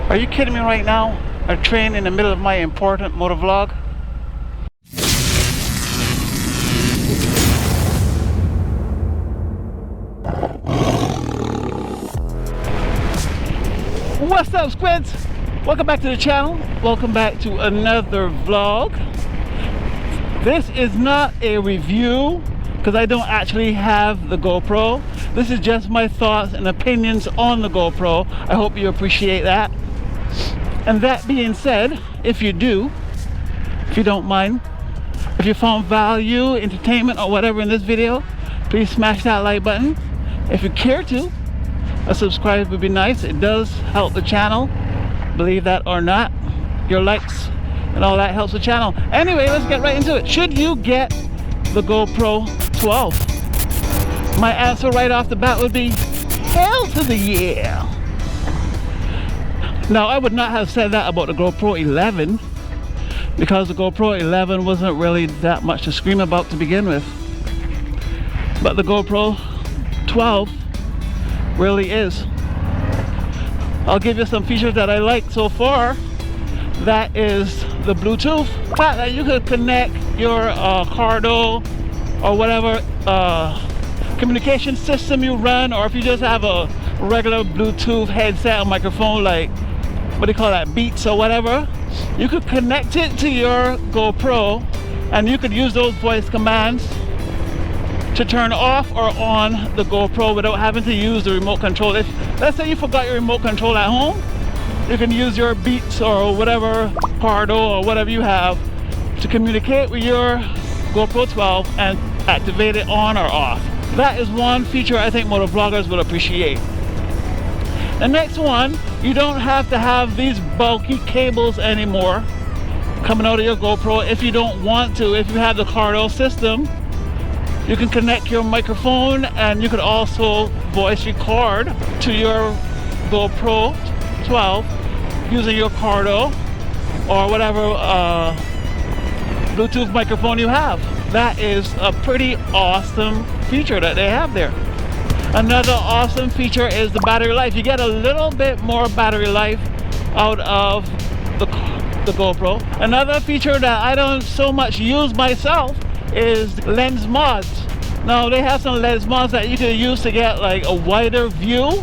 Are you kidding me right now? A train in the middle of my important motovlog? What's up, squids? Welcome back to the channel. Welcome back to another vlog. This is not a review because I don't actually have the GoPro. This is just my thoughts and opinions on the GoPro. I hope you appreciate that. And that being said, if you do, if you don't mind, if you found value, entertainment, or whatever in this video, please smash that like button. If you care to, a subscribe would be nice. It does help the channel, believe that or not. Your likes and all that helps the channel. Anyway, let's get right into it. Should you get the GoPro 12? My answer right off the bat would be hell to the yeah. Now, I would not have said that about the GoPro 11 because the GoPro 11 wasn't really that much to scream about to begin with. But the GoPro 12 really is. I'll give you some features that I like so far. That is the Bluetooth. The fact that you could connect your Cardo or whatever communication system you run, or if you just have a regular Bluetooth headset or microphone, like what do you call that, Beats or whatever, you could connect it to your GoPro and you could use those voice commands to turn off or on the GoPro without having to use the remote control. If let's say you forgot your remote control at home, you can use your Beats or whatever Cardo or whatever you have to communicate with your GoPro 12 and activate it on or off. That is one feature I think motovloggers will appreciate. The next one, you don't have to have these bulky cables anymore coming out of your GoPro if you don't want to. If you have the Cardo system, you can connect your microphone and you could also voice record to your GoPro 12 using your Cardo or whatever Bluetooth microphone you have. That is a pretty awesome feature that they have there. Another awesome feature is the battery life. You get a little bit more battery life out of the GoPro. Another feature that I don't so much use myself is lens mods. Now they have some lens mods that you can use to get like a wider view.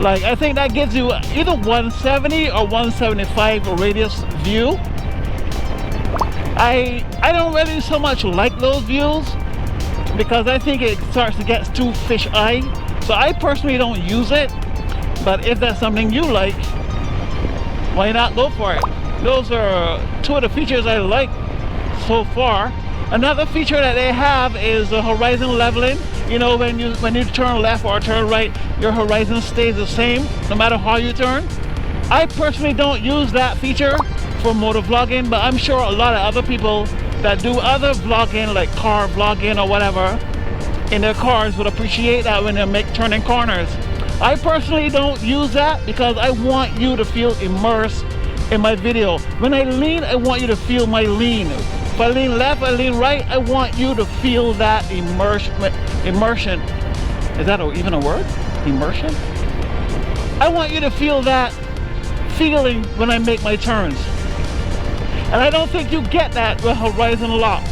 Like I think that gives you either 170 or 175 radius view. I don't really so much like those views because I think it starts to get too fish eye. So I personally don't use it, but if that's something you like, why not go for it? Those are two of the features I like so far. Another feature that they have is the horizon leveling. You know, when you turn left or turn right, your horizon stays the same no matter how you turn. I personally don't use that feature for motovlogging, but I'm sure a lot of other people that do other vlogging, like car vlogging or whatever, in their cars would appreciate that when they're turning corners. I personally don't use that because I want you to feel immersed in my video. When I lean, I want you to feel my lean. If I lean left, I lean right, I want you to feel that immersion. Is that even a word? Immersion? I want you to feel that feeling when I make my turns. And I don't think you get that with horizon lock.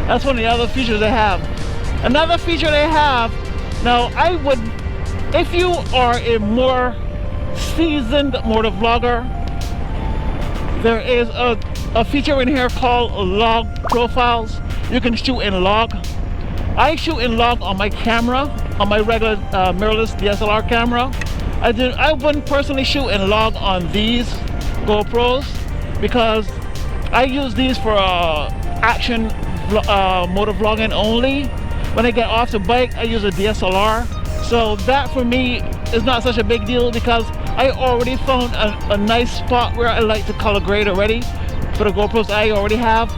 That's one of the other features they have. Another feature they have, now I would, if you are a more seasoned motovlogger, there is a feature in here called log profiles. You can shoot in log. I shoot in log on my camera, on my regular mirrorless DSLR camera. I wouldn't personally shoot in log on these GoPros because I use these for action motovlogging only. When I get off the bike, I use a DSLR. So that for me is not such a big deal because I already found a nice spot where I like to color grade already for the GoPros I already have.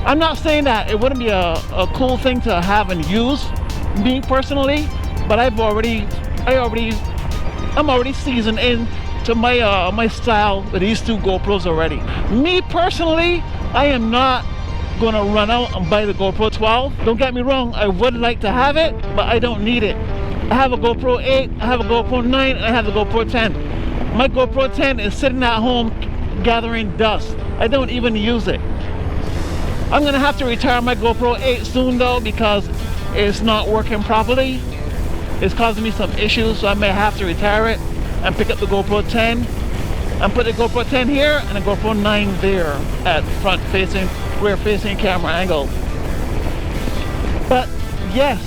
I'm not saying that it wouldn't be a cool thing to have and use, me personally, but I'm already seasoned in to my style with these two GoPros already. Me personally, I am not gonna run out and buy the GoPro 12. Don't get me wrong, I would like to have it, but I don't need it. I have a GoPro 8, I have a GoPro 9, and I have the GoPro 10. My GoPro 10 is sitting at home gathering dust. I don't even use it. I'm gonna have to retire my GoPro 8 soon though, because it's not working properly. It's causing me some issues, so I may have to retire it and pick up the GoPro 10 and put the GoPro 10 here and the GoPro 9 there at front facing, rear facing camera angle. But yes,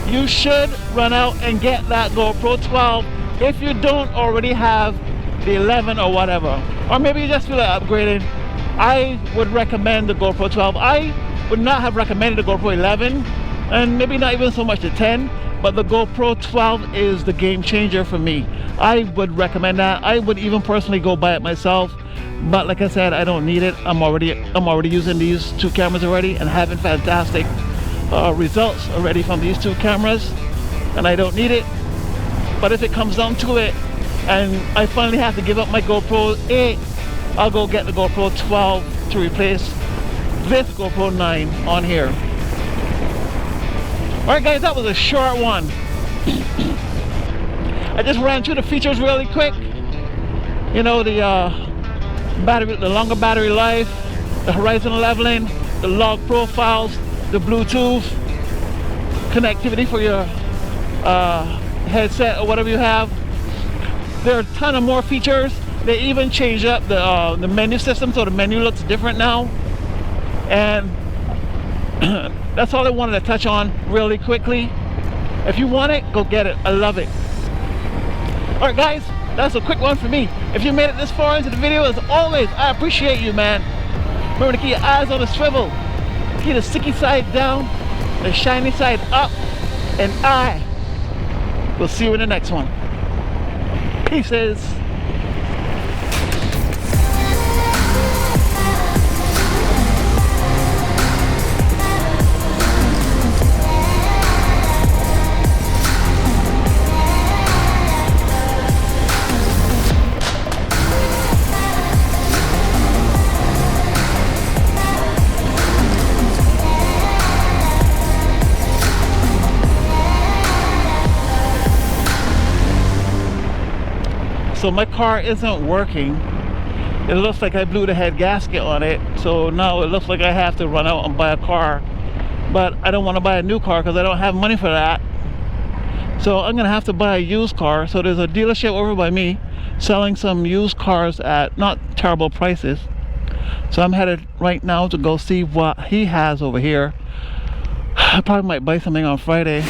you should run out and get that GoPro 12 if you don't already have the 11 or whatever, or maybe you just feel like upgrading. I would recommend the GoPro 12. I would not have recommended the GoPro 11, and maybe not even so much the 10, but the GoPro 12 is the game changer for me. I would recommend that. I would even personally go buy it myself, but like I said, I don't need it. I'm already using these two cameras already and having fantastic results already from these two cameras, and I don't need it. But if it comes down to it and I finally have to give up my GoPro 8, I'll go get the GoPro 12 to replace this GoPro 9 on here. Alright guys, that was a short one. I just ran through the features really quick. You know, the battery, the longer battery life, the horizon leveling, the log profiles, the Bluetooth connectivity for your headset or whatever you have. There are a ton of more features. They even changed up the menu system, so the menu looks different now. And that's all I wanted to touch on really quickly. If you want it, go get it. I love it. Alright guys, that's a quick one for me. If you made it this far into the video, as always, I appreciate you, man. Remember to keep your eyes on the swivel. Keep the sticky side down, the shiny side up, and I will see you in the next one. Pieces. So my car isn't working. It looks like I blew the head gasket on it, so now it looks like I have to run out and buy a car. But I don't want to buy a new car because I don't have money for that. So I'm gonna have to buy a used car. So there's a dealership over by me selling some used cars at not terrible prices. So I'm headed right now to go see what he has over here. I probably might buy something on Friday.